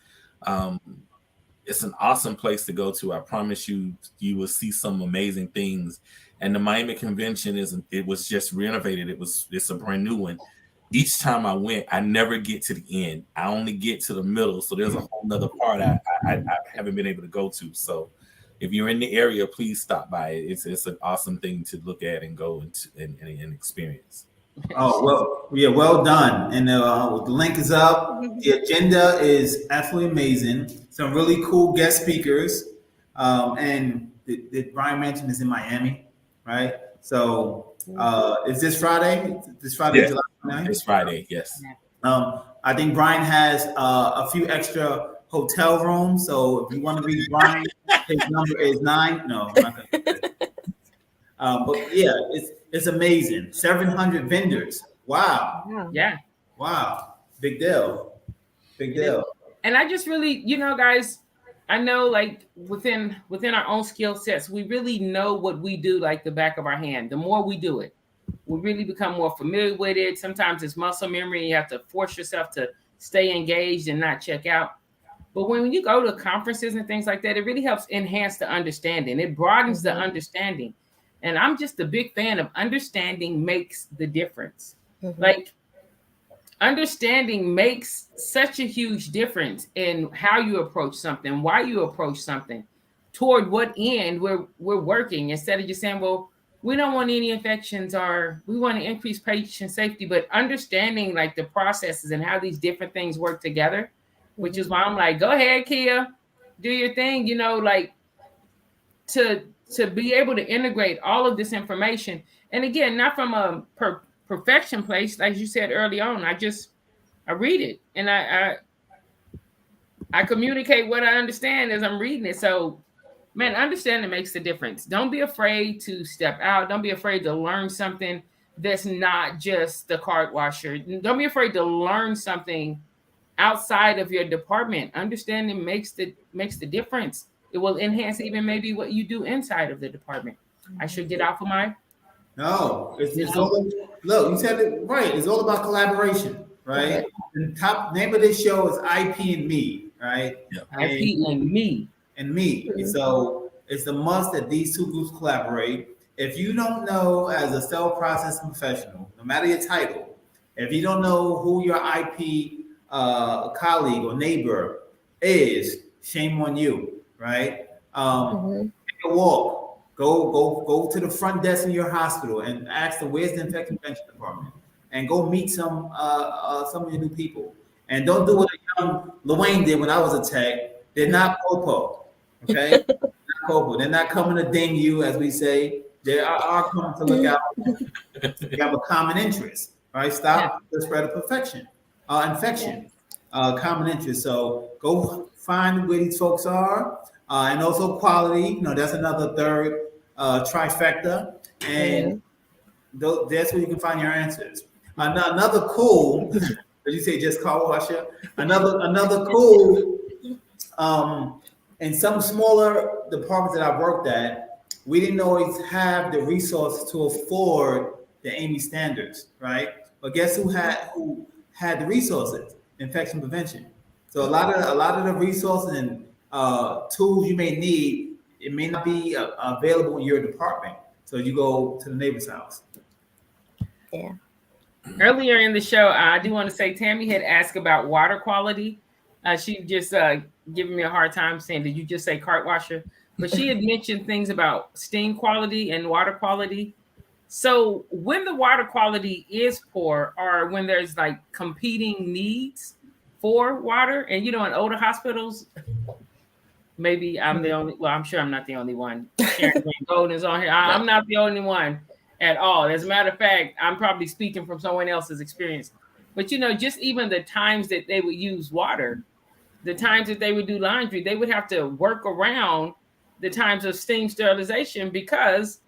It's an awesome place to go to. I promise you, you will see some amazing things. And the Miami convention it was just renovated. It's a brand new one. Each time I went, I never get to the end. I only get to the middle. So there's a whole nother part I haven't been able to go to. So if you're in the area, please stop by. It's an awesome thing to look at and go and experience. Oh, well, yeah, well done. And the link is up. The agenda is absolutely amazing. Some really cool guest speakers. And Brian mentioned is in Miami, right? So is this Friday? This Friday, yeah. July 9th? It's Friday, yes. I think Brian has a few extra hotel rooms. So if you want to reach Brian, his number is 9. No, I'm not gonna. But yeah, It's amazing. 700 vendors. Wow. Yeah. Wow. Big deal. Big deal. And I just really, guys, I know like within our own skill sets, we really know what we do like the back of our hand. The more we do it, we really become more familiar with it. Sometimes it's muscle memory. You have to force yourself to stay engaged and not check out. But when you go to conferences and things like that, it really helps enhance the understanding. It broadens the understanding. And I'm just a big fan of understanding makes the difference. Like, understanding makes such a huge difference in how you approach something, why you approach something, toward what end we're working, instead of just saying, well, we don't want any infections or we want to increase patient safety, but understanding like the processes and how these different things work together, which is why I'm like, go ahead, Kia, do your thing, like to be able to integrate all of this information. And again, not from a perfection place, like you said early on. I read it and I communicate what I understand as I'm reading it. So, man, understanding makes the difference. Don't be afraid to step out. Don't be afraid to learn something that's not just the cart washer. Don't be afraid to learn something outside of your department. Understanding makes the difference. It will enhance even maybe what you do inside of the department. I should get off of my. No, it's all, look, you said it right. It's all about collaboration, right? The top name of this show is IP and Me, right? IP and Me. And Me. And so it's a must that these two groups collaborate. If you don't know, as a cell processing professional, no matter your title, if you don't know who your IP colleague or neighbor is, shame on you, right? Take a walk. Go to the front desk in your hospital and ask them, where's the infection prevention department, and go meet some of your new people. And don't do what young Luane did when I was a tech. They're not popo, okay? They're not popo. They're not coming to ding you, as we say. They are coming to look out. You have a common interest, right? Stop the spread of infection. Common interest. So go find where these folks are. And also quality, that's another third trifecta, and that's where you can find your answers. Another cool, as you say, just car washer. Another cool. In some smaller departments that I've worked at, we didn't always have the resources to afford the AAMI standards, right? But guess who had the resources? Infection prevention. So a lot of the resources and tools you may need, it may not be available in your department. So you go to the neighbor's house. Yeah. Earlier in the show, I do want to say Tammy had asked about water quality. She just giving me a hard time saying, did you just say cart washer? But she had mentioned things about steam quality and water quality. So when the water quality is poor, or when there's like competing needs for water, and in older hospitals, maybe I'm the only, well, I'm sure I'm not the only one. Sharon Golden is on here. I'm not the only one at all. As a matter of fact, I'm probably speaking from someone else's experience. But, just even the times that they would use water, the times that they would do laundry, they would have to work around the times of steam sterilization because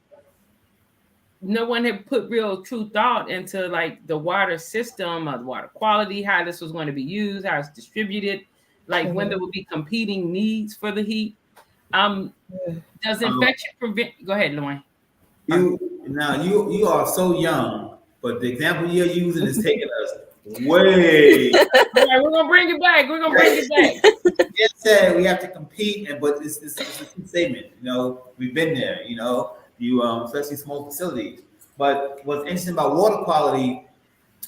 no one had put real true thought into like the water system or the water quality, how this was going to be used, how it's distributed. Like when there would be competing needs for the heat. Does infection prevent? Go ahead, Luane. You are so young, but the example you're using is taking us way. All right, we're gonna bring it back. It said we have to compete, but it's a statement. We've been there. Especially small facilities. But what's interesting about water quality?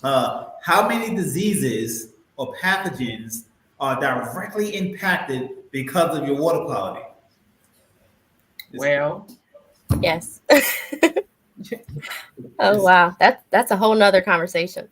How many diseases or pathogens are directly impacted because of your water quality? Well, yes. Oh wow, that's a whole nother conversation.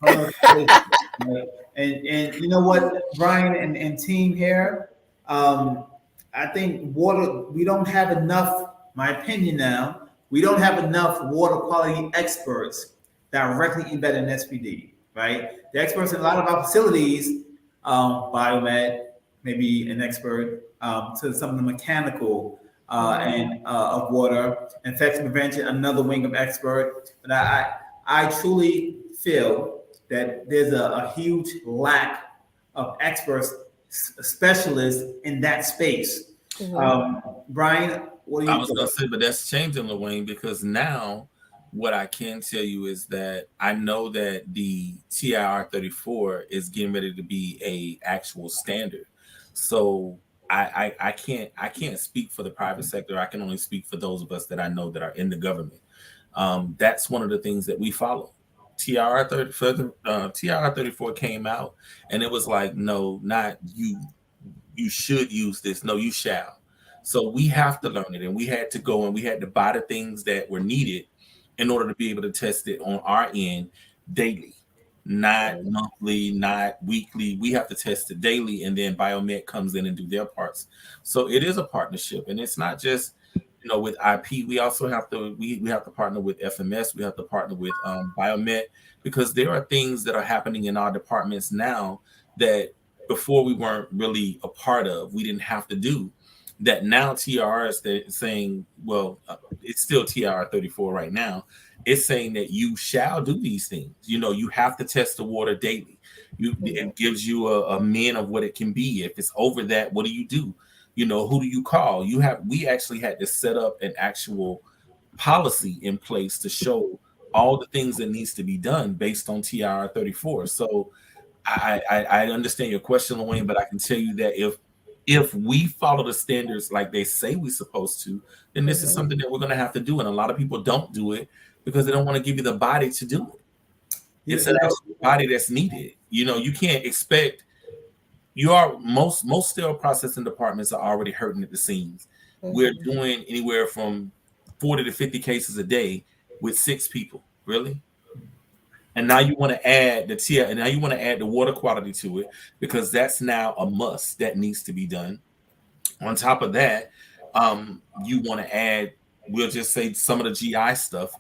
And you know what, Brian and team here, I think water. We don't have enough. My opinion now, we don't have enough water quality experts directly embedded in SPD. Right, the experts in a lot of our facilities. Biomed, maybe an expert, to some of the mechanical and of water, infection prevention, another wing of expert. But I truly feel that there's a huge lack of experts, specialists in that space. Brian, what do I you was think? gonna say, but that's changing, Wayne, because now what I can tell you is that I know that the TIR 34 is getting ready to be a actual standard. So I can't speak for the private sector. I can only speak for those of us that I know that are in the government. That's one of the things that we follow. TIR 34 came out, and it was like, no, not you. You should use this. No, you shall. So we have to learn it, and we had to go and we had to buy the things that were needed in order to be able to test it on our end daily, not monthly, not weekly. We have to test it daily, and then Biomed comes in and do their parts. So it is a partnership, and it's not just with IP. We also have to we have to partner with FMS. We have to partner with Biomed, because there are things that are happening in our departments now that before we weren't really a part of. We didn't have to do that. Now TR is saying, well, it's still TR 34 right now. It's saying that you shall do these things. You have to test the water daily. It gives you a min of what it can be. If it's over that, what do you do? Who do you call? We actually had to set up an actual policy in place to show all the things that needs to be done based on TR 34. So I understand your question, Wayne, but I can tell you that if we follow the standards like they say we're supposed to, then this is something that we're going to have to do. And a lot of people don't do it because they don't want to give you the body to do it. It's an actual body that's needed. You can't expect most sterile processing departments are already hurting at the seams. We're doing anywhere from 40 to 50 cases a day with 6 people. Really? And now you want to add and now you want to add the water quality to it, because that's now a must that needs to be done. On top of that, you want to add, we'll just say, some of the GI stuff.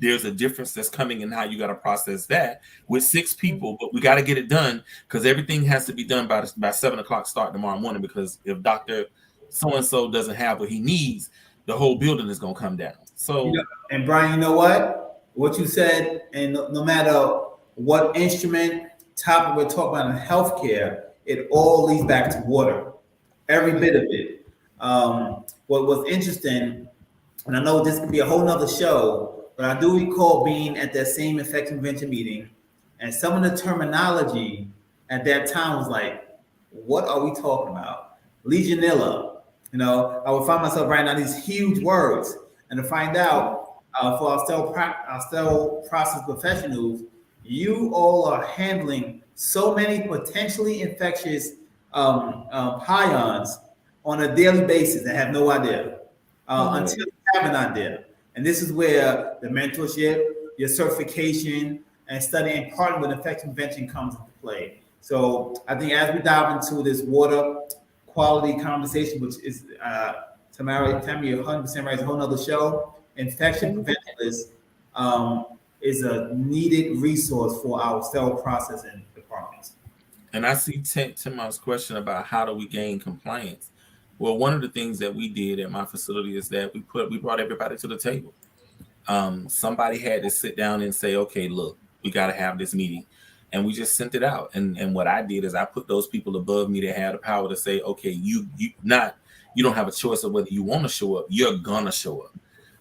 There's a difference that's coming in how you got to process that with 6 people, but we got to get it done because everything has to be done by 7:00 start tomorrow morning. Because if Dr. So-and-so doesn't have what he needs, the whole building is going to come down. So, and Brian, you know what you said, and no matter what instrument topic we're talking about in healthcare, it all leads back to water, every bit of it. What was interesting, and I know this could be a whole nother show, but I do recall being at that same infection prevention meeting, and some of the terminology at that time was like, what are we talking about? Legionella. I would find myself writing down these huge words, and to find out, for our sterile process professionals, you all are handling so many potentially infectious pions on a daily basis and have no idea until you have an idea. And this is where the mentorship, your certification, and studying partner with infection prevention comes into play. So I think as we dive into this water quality conversation, which is Tamara, you're 100% right, it's a whole nother show. Infection preventionists is a needed resource for our sterile processing departments. And I see Tim's question about how do we gain compliance. Well, one of the things that we did at my facility is that we brought everybody to the table. Somebody had to sit down and say, okay, look, we got to have this meeting. And we just sent it out. And what I did is I put those people above me that had the power to say, okay, you don't have a choice of whether you want to show up. You're going to show up.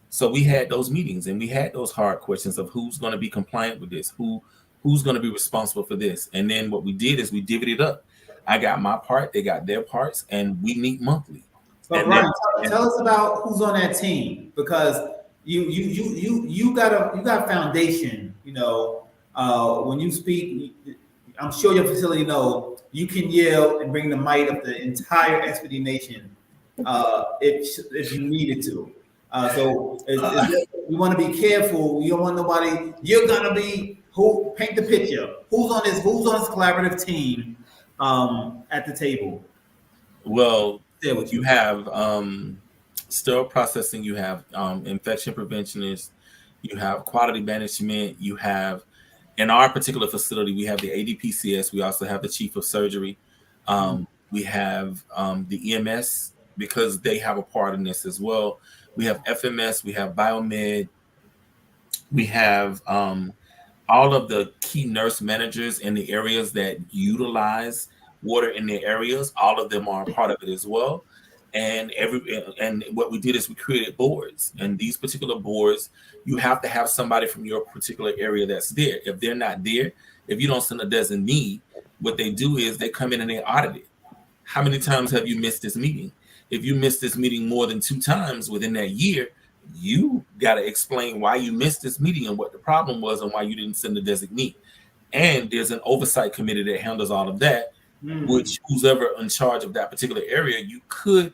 So we had those meetings and we had those hard questions of who's going to be compliant with this, who's going to be responsible for this. And then what we did is we divvied it up. I got my part, they got their parts, and we meet monthly. But Brian, tell us about who's on that team, because you got a foundation. When you speak, I'm sure your facility you can yell and bring the might of the entire SPD nation if you needed to. So we want to be careful. You don't want nobody. You're gonna be who paint the picture. Who's on this collaborative team at the table? Well, you have sterile processing. You have infection preventionists. You have quality management. You have, in our particular facility, we have the ADPCS. We also have the chief of surgery. We have the EMS because they have a part in this as well. We have FMS, we have Biomed, we have all of the key nurse managers in the areas that utilize water in their areas. All of them are a part of it as well. And what we did is we created boards, and these particular boards, you have to have somebody from your particular area that's there. If they're not there, if you don't send a designee, what they do is they come in and they audit it. How many times have you missed this meeting? If you missed this meeting more than 2 times within that year, you got to explain why you missed this meeting and what the problem was and why you didn't send a designee. And there's an oversight committee that handles all of that, which who's ever in charge of that particular area, you could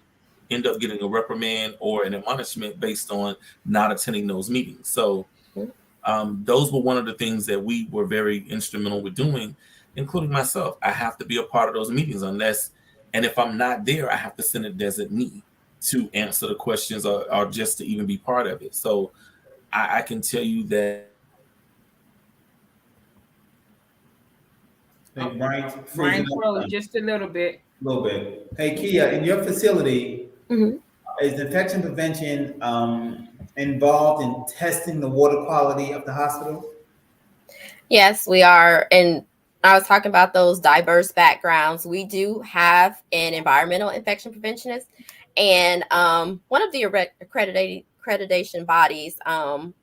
end up getting a reprimand or an admonishment based on not attending those meetings. So those were one of the things that we were very instrumental with doing, including myself. I have to be a part of those meetings and if I'm not there, I have to send a designee to answer the questions or just to even be part of it. So I can tell you that. Hey, Brian froze just a little bit. Hey, Kia, in your facility, is infection prevention involved in testing the water quality of the hospital? Yes, we are. And I was talking about those diverse backgrounds. We do have an environmental infection preventionist, and one of the accreditation bodies, don't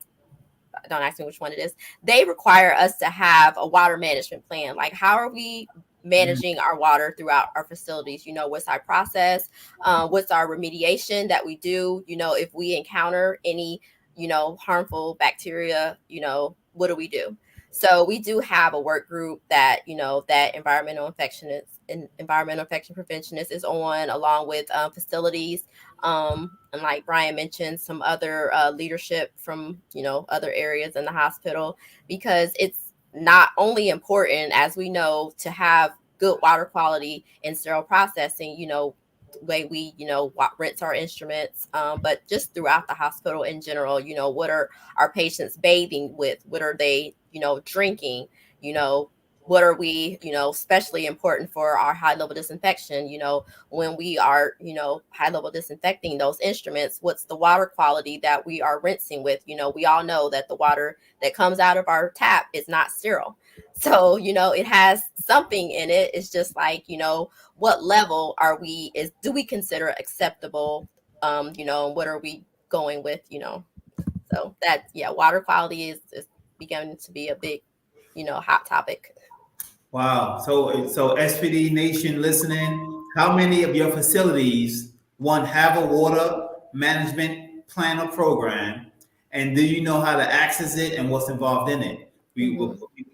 ask me which one it is, they require us to have a water management plan. Like, how are we managing our water throughout our facilities? You know, what's our process? What's our remediation that we do? You know, if we encounter any, you know, harmful bacteria, you know, what do we do? So we do have a work group that, you know, that environmental infection preventionist is on, along with facilities. And like Brian mentioned, some other leadership from, you know, other areas in the hospital, because it's not only important, as we know, to have good water quality and sterile processing, you know, way we, you know, rinse our instruments, but just throughout the hospital in general, you know, what are our patients bathing with? What are they, you know, drinking? You know, what are we, you know, especially important for our high level disinfection, you know, when we are, you know, high level disinfecting those instruments, what's the water quality that we are rinsing with? You know, we all know that the water that comes out of our tap is not sterile. So, you know, it has something in it. It's just like, you know, what level do we consider acceptable? You know, what are we going with, you know? So that, yeah, water quality is beginning to be a big, you know, hot topic. Wow. So SPD Nation listening, how many of your facilities, one, have a water management plan or program? And do you know how to access it and what's involved in it? We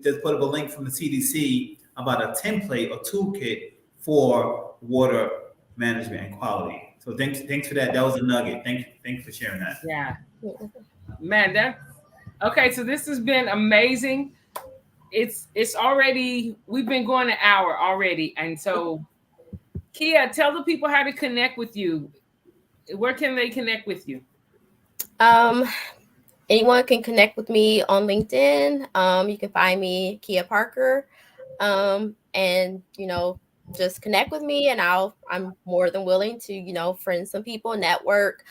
just put up a link from the CDC about a template or toolkit for water management and quality. So thanks for that. That was a nugget. Thanks for sharing that. Yeah. Man, okay. So this has been amazing. It's already, we've been going an hour already. And so Kia, tell the people how to connect with you. Where can they connect with you? Anyone can connect with me on LinkedIn. You can find me Kia Parker. And, you know, just connect with me, and I'm more than willing to, you know, friend some people, network,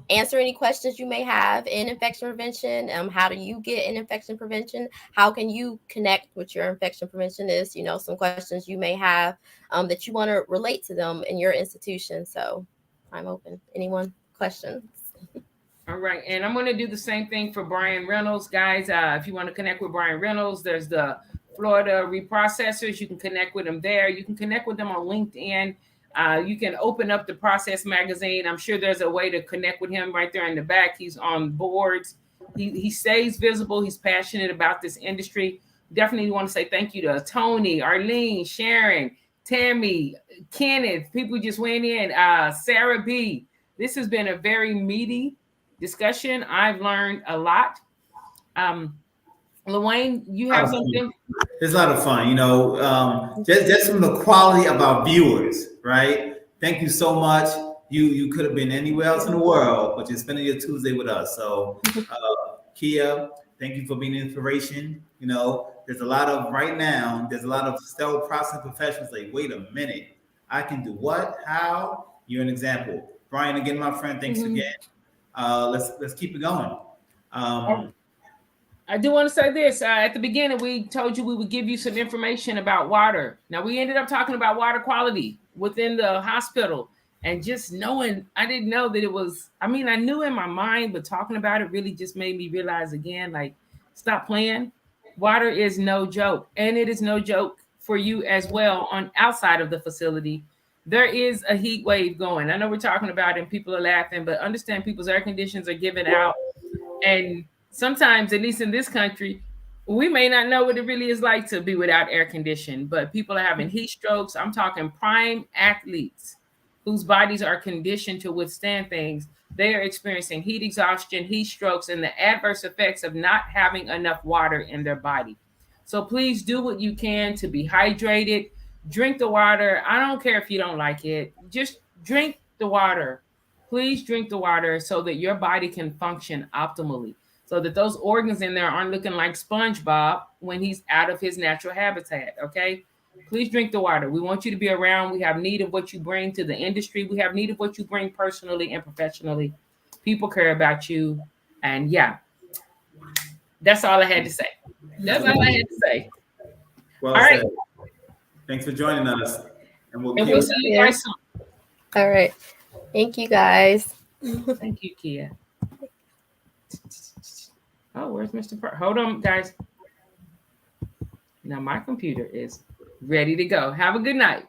answer any questions you may have in infection prevention. How do you get in infection prevention? How can you connect with your infection preventionist? You know, some questions you may have that you want to relate to them in your institution. So I'm open. Anyone questions? All right. And I'm going to do the same thing for Brian Reynolds. Guys, if you want to connect with Brian Reynolds, there's the Florida reprocessors. You can connect with them there. You can connect with them on LinkedIn. You can open up the Process magazine. I'm sure there's a way to connect with him right there in the back. He's on boards. He stays visible. He's passionate about this industry. Definitely want to say thank you to Tony, Arlene, Sharon, Tammy, Kenneth. People just went in. Sarah B. This has been a very meaty discussion. I've learned a lot. LaWayne, you have something? It's a lot of fun, you know, just from the quality of our viewers, right? Thank you so much. You could have been anywhere else in the world, but you're spending your Tuesday with us. So, Kia, thank you for being an inspiration. You know, there's a lot of sterile process professionals like, wait a minute, I can do what? How? You're an example. Brian, again, my friend, thanks again. Let's keep it going. I do want to say this. At the beginning, we told you we would give you some information about water. Now, we ended up talking about water quality within the hospital. And just knowing, I didn't know that it was, I mean, I knew in my mind, but talking about it really just made me realize again, like, stop playing. Water is no joke. And it is no joke for you as well on outside of the facility. There is a heat wave going. I know we're talking about it and people are laughing, but understand people's air conditions are giving out. And sometimes, at least in this country, we may not know what it really is like to be without air conditioning, but people are having heat strokes. I'm talking prime athletes whose bodies are conditioned to withstand things. They are experiencing heat exhaustion, heat strokes, and the adverse effects of not having enough water in their body. So please do what you can to be hydrated. Drink the water. I don't care if you don't like it. Just drink the water. Please drink the water so that your body can function optimally, so that those organs in there aren't looking like SpongeBob when he's out of his natural habitat, okay? Please drink the water. We want you to be around. We have need of what you bring to the industry. We have need of what you bring personally and professionally. People care about you. And yeah, that's all I had to say. That's all I had to say. Well all said. right. Thanks for joining us. And we'll see you guys soon. All right. Thank you, guys. Thank you, Kia. Oh, where's Mr. Hold on, guys. Now my computer is ready to go. Have a good night.